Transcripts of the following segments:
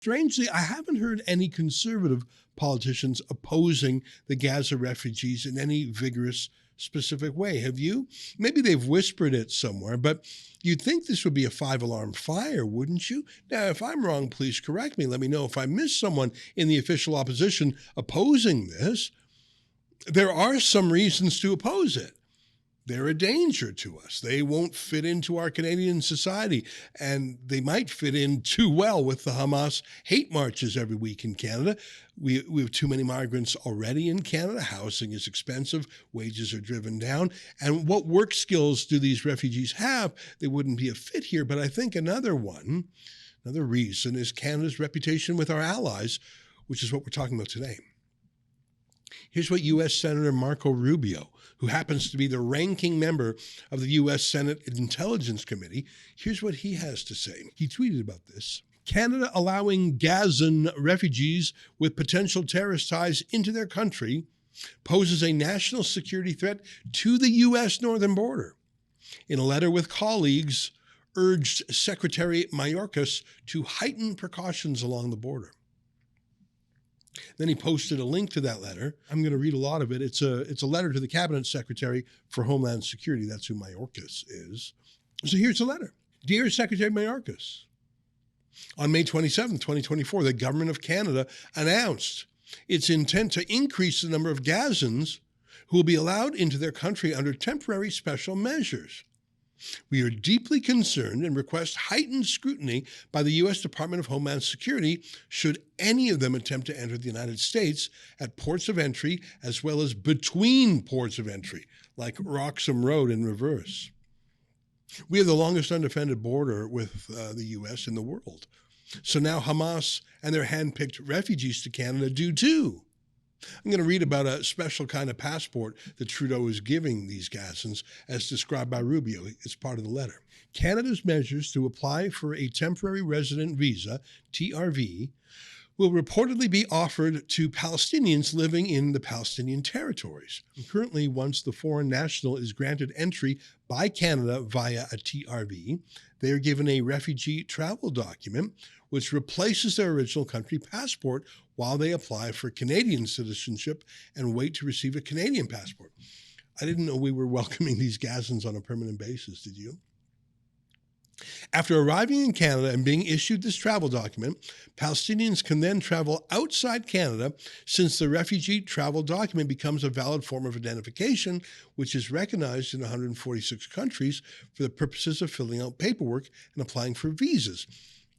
Strangely, I haven't heard any conservative politicians opposing the Gaza refugees in any vigorous, specific way. Have you? Maybe they've whispered it somewhere, but you'd think this would be a five-alarm fire, wouldn't you? Now, if I'm wrong, please correct me. Let me know if I missed someone in the official opposition opposing this. There are some reasons to oppose it. They're a danger to us. They won't fit into our Canadian society, and they might fit in too well with the Hamas hate marches every week in Canada. We have too many migrants already in Canada. Housing is expensive. Wages are driven down. And what work skills do these refugees have? They wouldn't be a fit here. But I think another reason is Canada's reputation with our allies, which is what we're talking about today. Here's what U.S. Senator Marco Rubio, who happens to be the ranking member of the U.S. Senate Intelligence Committee, here's what he has to say. He tweeted about this. Canada allowing Gazan refugees with potential terrorist ties into their country poses a national security threat to the U.S. northern border. In a letter with colleagues, urged Secretary Mayorkas to heighten precautions along the border. Then he posted a link to that letter. I'm going to read a lot of it. It's a letter to the Cabinet Secretary for Homeland Security. That's who Mayorkas is. So here's the letter. Dear Secretary Mayorkas, on May 27, 2024, the Government of Canada announced its intent to increase the number of Gazans who will be allowed into their country under temporary special measures. We are deeply concerned and request heightened scrutiny by the U.S. Department of Homeland Security should any of them attempt to enter the United States at ports of entry as well as between ports of entry, like Roxham Road in reverse. We have the longest undefended border with the U.S. in the world. So now Hamas and their hand-picked refugees to Canada do too. I'm going to read about a special kind of passport that Trudeau is giving these Gazans, as described by Rubio. It's part of the letter. Canada's measures to apply for a temporary resident visa, TRV, will reportedly be offered to Palestinians living in the Palestinian territories. Currently, once the foreign national is granted entry by Canada via a TRV, they are given a refugee travel document, which replaces their original country passport while they apply for Canadian citizenship and wait to receive a Canadian passport. I didn't know we were welcoming these Gazans on a permanent basis, did you? After arriving in Canada and being issued this travel document, Palestinians can then travel outside Canada since the refugee travel document becomes a valid form of identification, which is recognized in 146 countries for the purposes of filling out paperwork and applying for visas.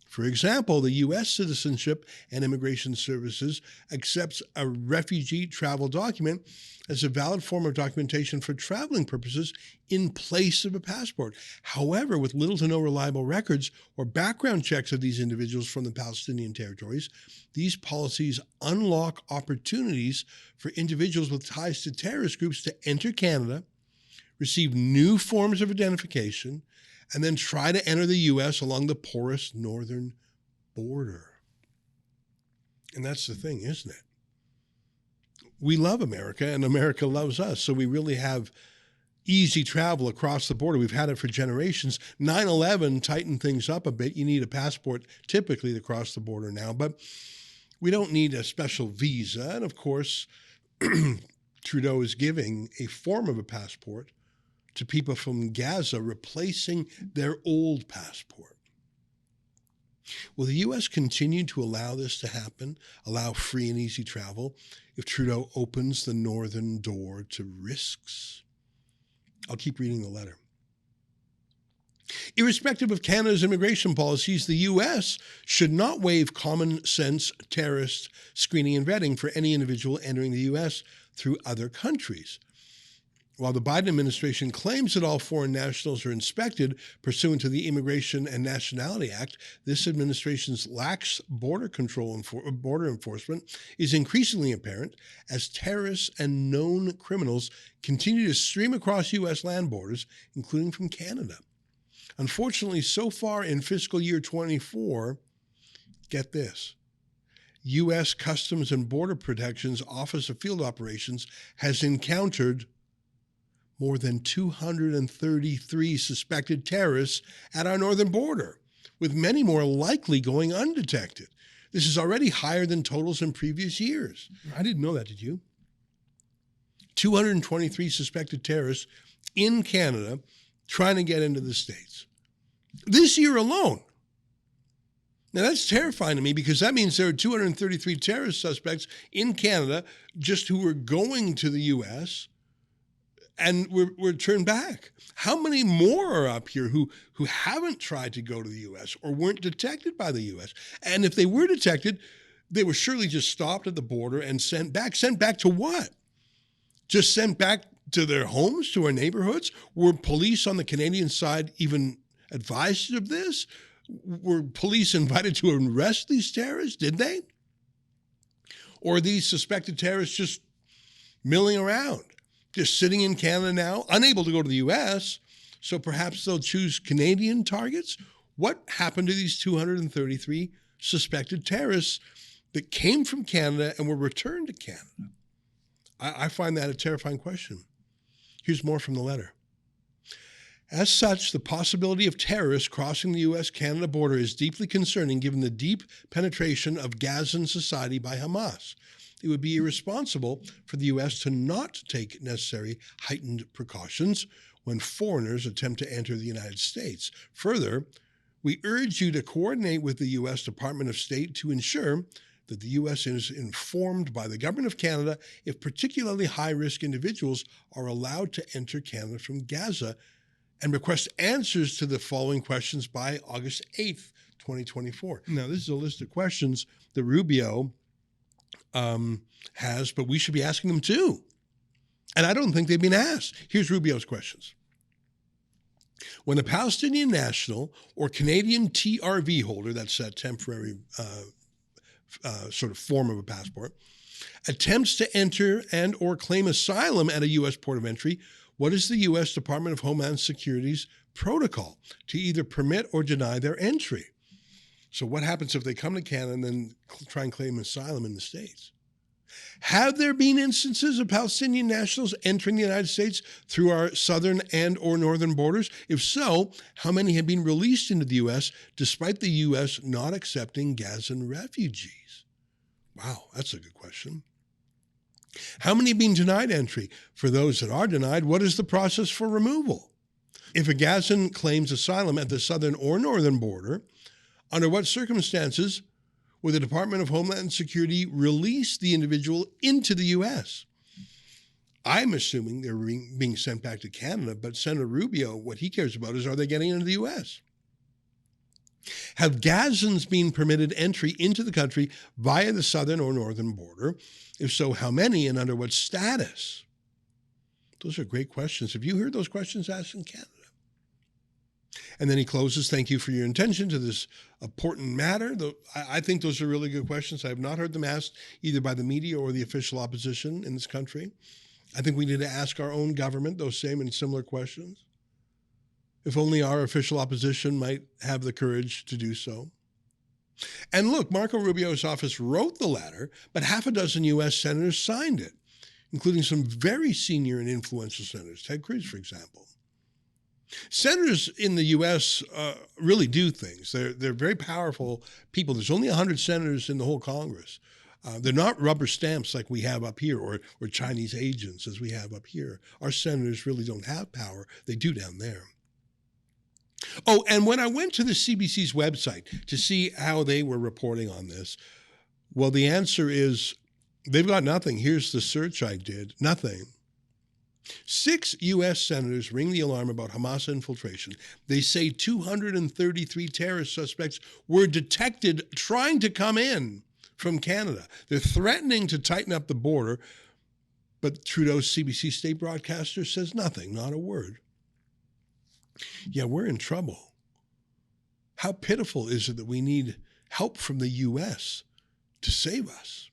For example, the U.S. Citizenship and Immigration Services accepts a refugee travel document as a valid form of documentation for traveling purposes in place of a passport. However, with little to no reliable records or background checks of these individuals from the Palestinian territories, these policies unlock opportunities for individuals with ties to terrorist groups to enter Canada, receive new forms of identification, and then try to enter the U.S. along the porous northern border. And that's the thing, isn't it? We love America, and America loves us, so we really have easy travel across the border. We've had it for generations. 9/11 tightened things up a bit. You need a passport typically to cross the border now, but we don't need a special visa. And of course, Trudeau is giving a form of a passport to people from Gaza, replacing their old passport. Will the U.S. continue to allow this to happen, allow free and easy travel, if Trudeau opens the northern door to risks? I'll keep reading the letter. Irrespective of Canada's immigration policies, the U.S. should not waive common sense terrorist screening and vetting for any individual entering the U.S. through other countries. While the Biden administration claims that all foreign nationals are inspected pursuant to the Immigration and Nationality Act, this administration's lax border control and border enforcement is increasingly apparent as terrorists and known criminals continue to stream across U.S. land borders, including from Canada. Unfortunately, so far in fiscal year 24, get this, U.S. Customs and Border Protection's Office of Field Operations has encountered more than 233 suspected terrorists at our northern border, with many more likely going undetected. This is already higher than totals in previous years. I didn't know that, did you? 223 suspected terrorists in Canada trying to get into the States. This year alone. Now, that's terrifying to me because that means there are 233 terrorist suspects in Canada just who were going to the U.S. and were turned back. How many more are up here who haven't tried to go to the U.S. or weren't detected by the U.S.? And if they were detected, they were surely just stopped at the border and sent back. Sent back to what? Just sent back to their homes, to our neighborhoods? Were police on the Canadian side even advised of this? Were police invited to arrest these terrorists? Did they? Or are these suspected terrorists just milling around, just sitting in Canada now, unable to go to the U.S., so perhaps they'll choose Canadian targets? What happened to these 233 suspected terrorists that came from Canada and were returned to Canada? I find that a terrifying question. Here's more from the letter. As such, the possibility of terrorists crossing the U.S.-Canada border is deeply concerning given the deep penetration of Gazan society by Hamas. It would be irresponsible for the U.S. to not take necessary heightened precautions when foreigners attempt to enter the United States. Further, we urge you to coordinate with the U.S. Department of State to ensure that the U.S. is informed by the Government of Canada if particularly high-risk individuals are allowed to enter Canada from Gaza, and request answers to the following questions by August 8th, 2024. Now, this is a list of questions that Rubio has, but we should be asking them too. And I don't think they've been asked. Here's Rubio's questions. When a Palestinian national or Canadian TRV holder, that's a temporary sort of form of a passport, attempts to enter and or claim asylum at a U.S. port of entry, what is the U.S. Department of Homeland Security's protocol to either permit or deny their entry? So what happens if they come to Canada and then try and claim asylum in the States? Have there been instances of Palestinian nationals entering the United States through our southern and or northern borders? If so, how many have been released into the U.S. despite the U.S. not accepting Gazan refugees? Wow, that's a good question. How many have been denied entry? For those that are denied, what is the process for removal? If a Gazan claims asylum at the southern or northern border, under what circumstances will the Department of Homeland Security release the individual into the U.S.? I'm assuming they're being sent back to Canada, but Senator Rubio, what he cares about is, are they getting into the U.S.? Have Gazans been permitted entry into the country via the southern or northern border? If so, how many and under what status? Those are great questions. Have you heard those questions asked in Canada? And then he closes, thank you for your attention to this important matter. I think those are really good questions. I have not heard them asked either by the media or the official opposition in this country. I think we need to ask our own government those same and similar questions. If only our official opposition might have the courage to do so. And look, Marco Rubio's office wrote the letter, but half a dozen U.S. senators signed it, including some very senior and influential senators, Ted Cruz, for example. Senators in the U.S. Really do things. They're very powerful people. There's only 100 senators in the whole Congress. They're not rubber stamps like we have up here or Chinese agents as we have up here. Our senators really don't have power. They do down there. Oh, and when I went to the CBC's website to see how they were reporting on this, well, the answer is they've got nothing. Here's the search I did. Nothing. 6 U.S. senators ring the alarm about Hamas infiltration. They say 233 terrorist suspects were detected trying to come in from Canada. They're threatening to tighten up the border, but Trudeau's CBC state broadcaster says nothing, not a word. Yeah, we're in trouble. How pitiful is it that we need help from the U.S. to save us?